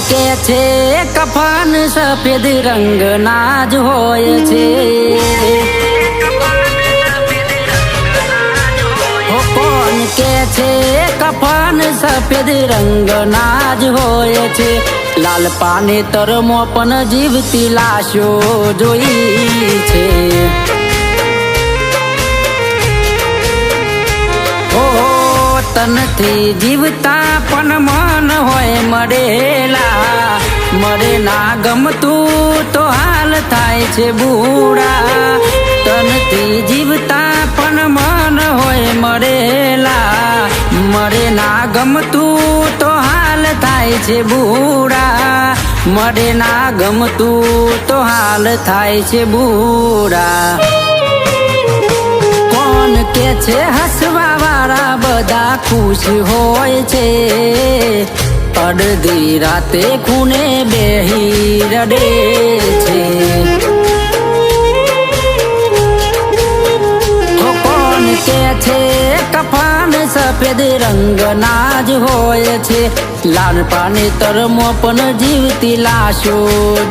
કે છે કફન સફેદ રંગના જ હોય છે। કોણ કે છે કફન સફેદ રંગના જ હોય છે। લાલ પાનેતરમાં પણ જીવતી લાશો જોઈ છે। તનથી જીવતા પણ મન હોય મળેલા, મળે ના ગમતું તો હાલ થાય છે બુરા। તનથી જીવતા પણ મન હોય મળેલા, મળે ના ગમતું તો હાલ થાય છે બુરા। મળે ના ગમતું તો હાલ થાય છે બુરા। કોણ કે છે હસવા વાળા બધા ખુશ હોય છે, અડધી રાતે ખૂને બેહી રડે છે। કોણ કે છે કફન સફેદ રંગના જ હોય છે। લાલ પાનેતરમાં પણ જીવતી લાશો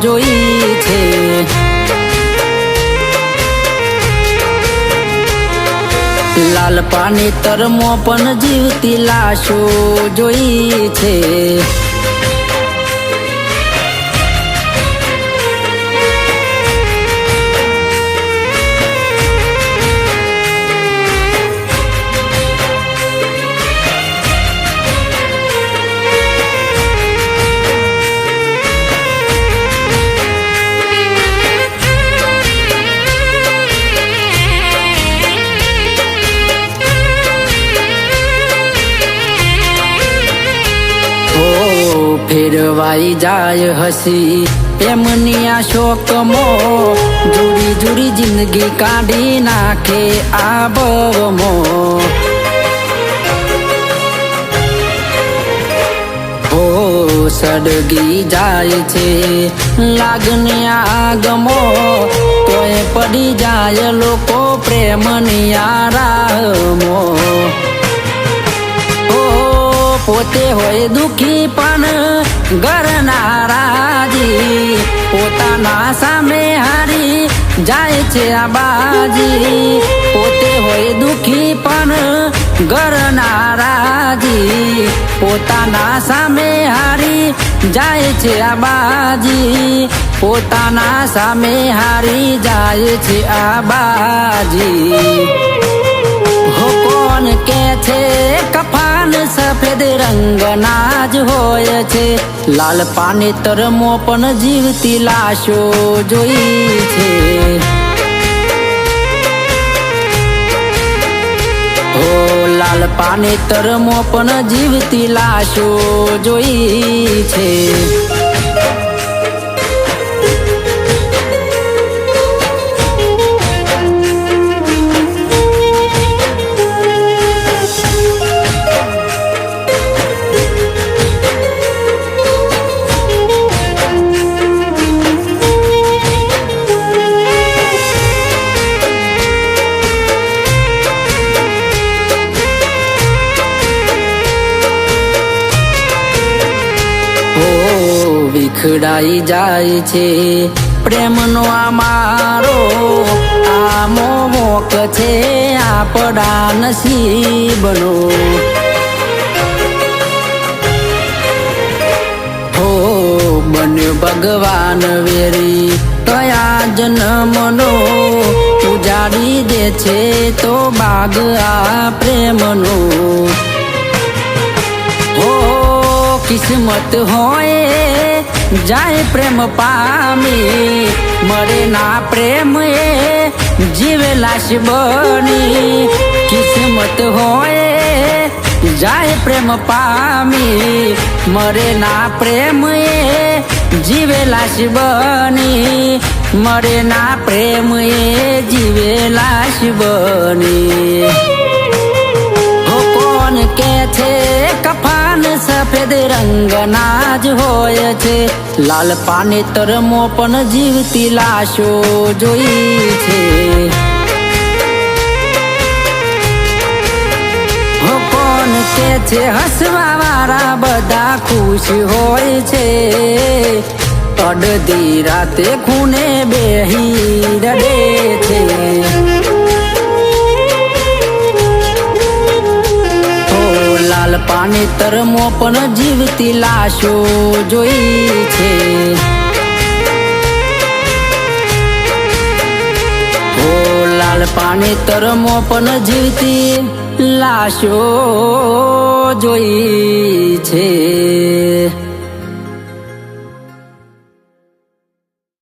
જોઈ છે। લાલ પાનેતરમાં પણ જીવતી લાશો જોઈ છે। ફેરવાઈ જાય હસી એમની આ શોકમાં, જુડી જુડી જિંદગી કાઢી નાખે આ બવમાં। સળગી જાય છે લાગણી આગમો, તોય પડી જાય લોકો પ્રેમની આ રાહમાં। પોતે હોય દુખી પણ ઘરના રાજી, પોતાના સામે હારી જાય છે આ બાજી। પોતે હોય દુખી પણ ઘરના રાજી, પોતાના સામે હારી જાય છે આ બાજી। પોતાના સામે હારી જાય છે આ બાજી। કોણ કે છે કફન સફેદ રંગના જ હોય છે। લાલ પાનેતરમાં પણ જીવતી લાશો જોઈ છે। લાલ પાનેતરમાં પણ જીવતી લાશો જોઈ છે। વિખડાઈ જાય છે પ્રેમનો આ મારો, આ મોહક છે આપણા નસીબનો। બન્યો ભગવાન વેરી કયા જન્મનો, ઉજાડી દે છે તો બાગ આ પ્રેમનો। કિસ્મત હોય જાય પ્રેમ પામી, મળે ના પ્રેમ એ જીવે લાશ બની। કિસ્મત હોય જાય પ્રેમ પામી, મળે ના પ્રેમ એ જીવે લાશ બની। મળે ના પ્રેમ એ જીવે લાશ બની। કોણ કે છે કફન સફેદ રંગના જ હોય છે। લાલ પાનેતરમાં પણ જીવતી લાશો જોઈ છે। કોણ કે છે હસવા વાળા બધા ખુશ ખુશી હોય છે અડધી રાતે ખૂને બેહી રડે છે લાલ પાનેતરમાં પણ જીવતી લાશો જોઈ છે લાલ પાનેતરમાં પણ જીવતી લાશો જોઈ છે।